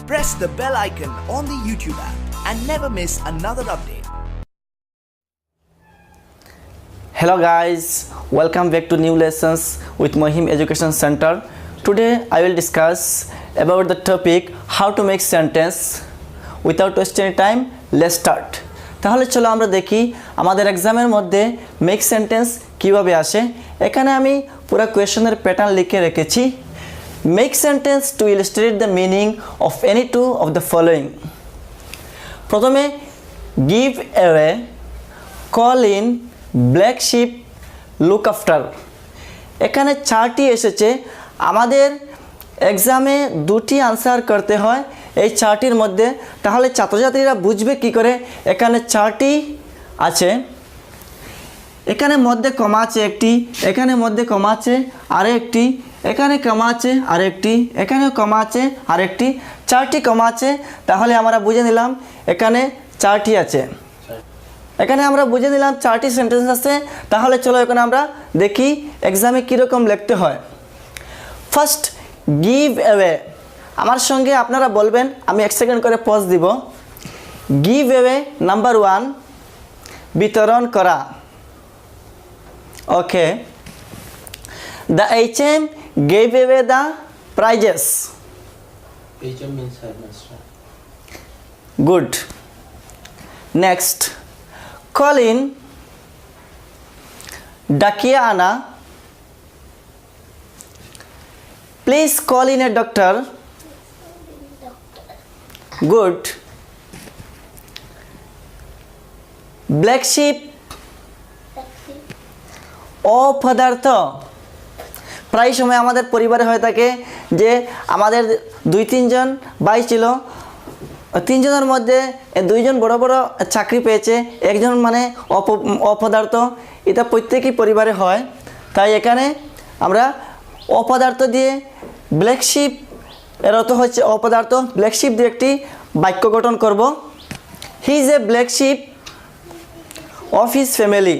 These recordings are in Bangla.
Press the bell icon on the YouTube app and never miss another update. Hello guys, welcome back to new lessons with Mohim Education Center. Today I will discuss about the topic how to make sentence. Without wasting time, let's start. তাহলে চলো আমরা দেখি আমাদের এক্সামের মধ্যে মেক সেন্টেন্স কিভাবে আসে। এখানে আমি পুরো কোয়েশ্চনের প্যাটার্ন লিখে রেখেছি। Make sentence to illustrate the meaning of any two of the following. প্রথমে give away, call in, black sheep, look after. এখানে চারটি এসেছে। আমাদের এক্সামে দুটি আনসার করতে হয় এই চারটির মধ্যে। তাহলে ছাত্রছাত্রীরা বুঝবে কি করে এখানে চারটি আছে। এখানে মধ্যে কমা আছে একটি, এখানে মধ্যে কমা আছে আরেকটি, এখানে কমা আছে আরেকটি, এখানেও কমা আছে আরেকটি, চারটি কমা আছে। তাহলে আমরা বুঝে নিলাম এখানে চারটি আছে। এখানে আমরা বুঝে নিলাম চারটি সেন্টেন্স আছে। তাহলে চলো এখানে আমরা দেখি এক্সামে কীরকম লিখতে হয়। First give away. আমার সঙ্গে আপনারা বলবেন, আমি 1 সেকেন্ড করে পজ দিব। গিভ অ্যাওয়ে নাম্বার 1, বিতরণ করা। ওকে, the HM gave away the prizes. HM means headmaster. Good. Next, call in, ডাকিয়ে আনা। Please call in a doctor. Good. Black sheep, অপদার্থ। প্রায় সময় আমাদের পরিবারে হয়ে থাকে যে আমাদের 2-3 জন ভাই ছিল, 3 জনের মধ্যে 2 জন বড় বড় চাকরি পেয়েছে, একজন মানে অপদার্থ। এটা প্রত্যেকই পরিবারে হয়। তাই এখানে আমরা অপদার্থ দিয়ে ব্ল্যাক শিপ এর অর্থ হচ্ছে অপদার্থ। ব্ল্যাক শিপ দিয়ে একটি বাক্য গঠন করব। He is a black sheep of his family.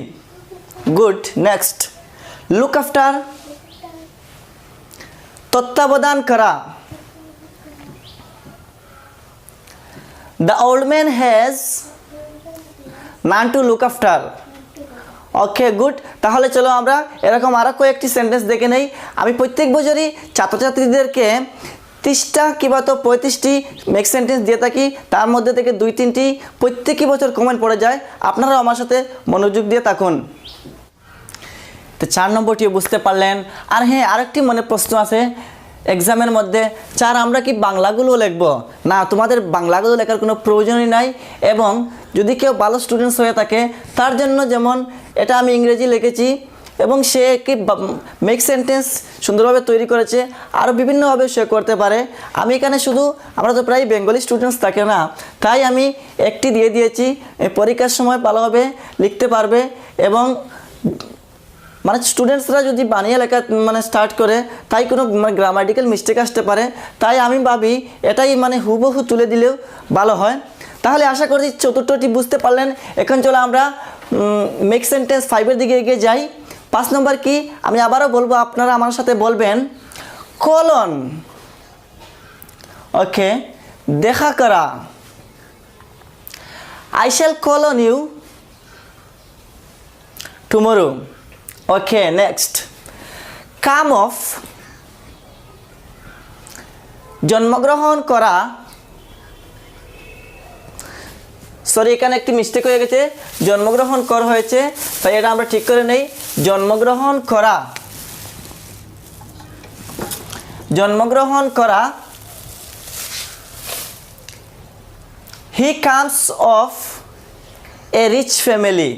Good. Next, look after, তত্ত্বাবধান করা। The old man has none to look after. Okay, good. তাহলে চলো আমরা এরকম আরও কয়েকটি সেন্টেন্স দেখে নেই। আমি প্রত্যেক বছরই ছাত্রছাত্রীদেরকে 30টা কিংবা তো 35টি মেক সেন্টেন্স দিয়ে থাকি। তার মধ্যে থেকে 2-3টি প্রত্যেকই বছর কমেন্ট পড়ে যায়। আপনারাও আমার সাথে মনোযোগ দিয়ে থাকুন। তো 4 নম্বরটিও বুঝতে পারলেন। আর হ্যাঁ, আরেকটি মনে প্রশ্ন আছে এক্সামের মধ্যে, আমরা কি বাংলাগুলো লিখব? না, তোমাদের বাংলাগুলো লেখার কোনো প্রয়োজনই নাই। এবং যদি কেউ ভালো স্টুডেন্টস হয়ে থাকে তার জন্য, যেমন এটা আমি ইংরেজি লিখেছি এবং সে কি মেক সেন্টেন্স সুন্দরভাবে তৈরি করেছে, আরও বিভিন্নভাবে সে করতে পারে। আমি এখানে শুধু, আমরা তো প্রায় বেঙ্গলি স্টুডেন্টস থাকে না, তাই আমি একটি দিয়ে দিয়েছি। পরীক্ষার সময় ভালোভাবে লিখতে পারবে। এবং মানে স্টুডেন্টসরা যদি বানিয়ে লেখা স্টার্ট করে, তাই কোনো গ্রামাটিক্যাল মিস্টেক আসতে পারে। তাই আমি ভাবি এটাই হুবহু তুলে দিলেও ভালো হয়। তাহলে আশা করি চতুর্থটি বুঝতে পারলেন। এখন চলো আমরা মেক সেন্টেন্স 5-এর দিকে এগিয়ে যাই। 5 নম্বর কি, আমি আবারও বলবো, আপনারা আমার সাথে বলবেন কল অন। ওকে, দেখা করা। I shall call on you tomorrow. Okay, next, come of, জন্মগ্রহণ করা। সরি, এখানে একটি মিস্টেক হয়ে গেছে, জন্মগ্রহণ কর হয়েছে, তাই এটা আমরা ঠিক করে নেই। জন্মগ্রহণ করা, জন্মগ্রহণ করা। He comes of a rich family.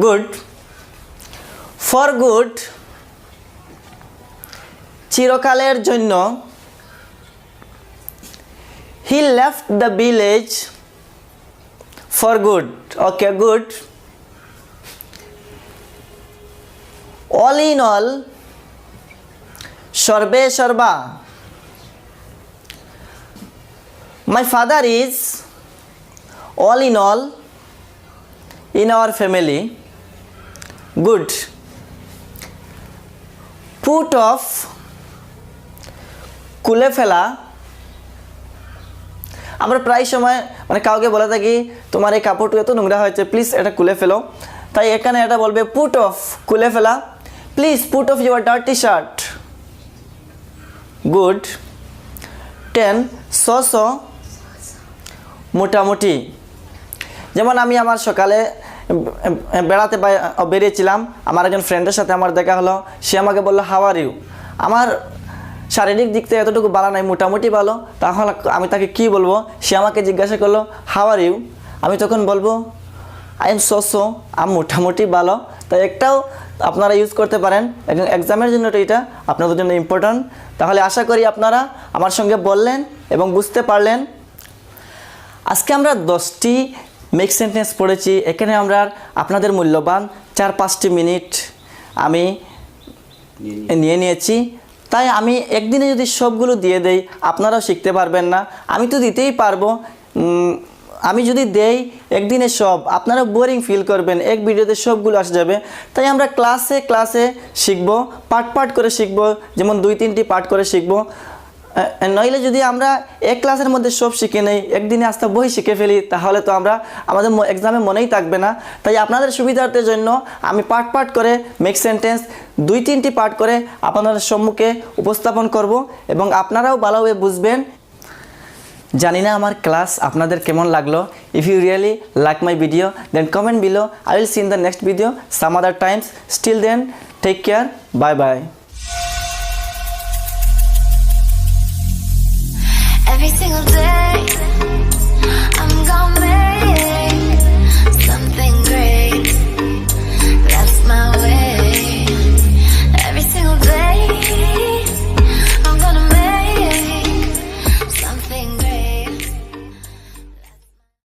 Good. For good, চিরকালের জন্য। He left the village for good. Okay, good. All in all, সর্বে সর্বা। My father is all in all in our family. Good. Put off, খুলে ফেলা। আমরা প্রায় সময় মানে কাউকে বলে থাকি তোমার এই কাপড়টা এত নোংরা হয়েছে, প্লিজ এটা খুলে ফেলো। তাই এখানে এটা বলবে পুট অফ, খুলে ফেলা। Please put off your dirty shirt. Good. 10 so মোটামুটি। যেমন আমি আমার সকালে বেড়াতে বেরিয়েছিলাম, আমার একজন ফ্রেন্ডের সাথে আমার দেখা হলো। সে আমাকে বললো হাউ আর ইউ। আমার শারীরিক দিক থেকে এতটুকু ভালো নাই, মোটামুটি ভালো। তাহলে আমি তাকে কি বলবো? সে আমাকে জিজ্ঞাসা করলো হাউ আর ইউ। আমি তখন বলবো আই এম সো আমি মোটামুটি ভালো। তাই একটাও আপনারা ইউজ করতে পারেন এক্সামের জন্য, এটা আপনাদের জন্য ইম্পর্ট্যান্ট। তাহলে আশা করি আপনারা আমার সঙ্গে বললেন এবং বুঝতে পারলেন। আজকে আমরা 10টি মেক সেন্টেন্স পড়েছি। এখানে আমরা আপনাদের মূল্যবান 4-5টি মিনিট আমি নিয়ে নিয়েছি। তাই আমি একদিনে যদি সবগুলো দিয়ে দেই আপনারাও শিখতে পারবেন না। আমি তো দিতেই পারবো, আমি যদি দেই একদিনে সব, আপনারা বোরিং ফিল করবেন, এক ভিডিওতে সবগুলো আসে যাবে। তাই আমরা ক্লাসে শিখব, পার্ট করে শিখব, যেমন 2-3টি পার্ট করে শিখব। নইলে যদি আমরা এক ক্লাসের মধ্যে সব শিখে নেই, একদিনে আস্তে বই শিখে ফেলি, তাহলে তো আমাদের এক্সামে মনেই থাকবে না। তাই আপনাদের সুবিধার্থের জন্য আমি পার্ট করে মেক সেন্টেন্স 2-3টি পার্ট করে আপনাদের সম্মুখে উপস্থাপন করব এবং আপনারাও ভালোভাবে বুঝবেন। জানি না আমার ক্লাস আপনাদের কেমন লাগলো। If you really like my video then comment below. I will see in the next video some other times. Still then take care, bye bye. Every single day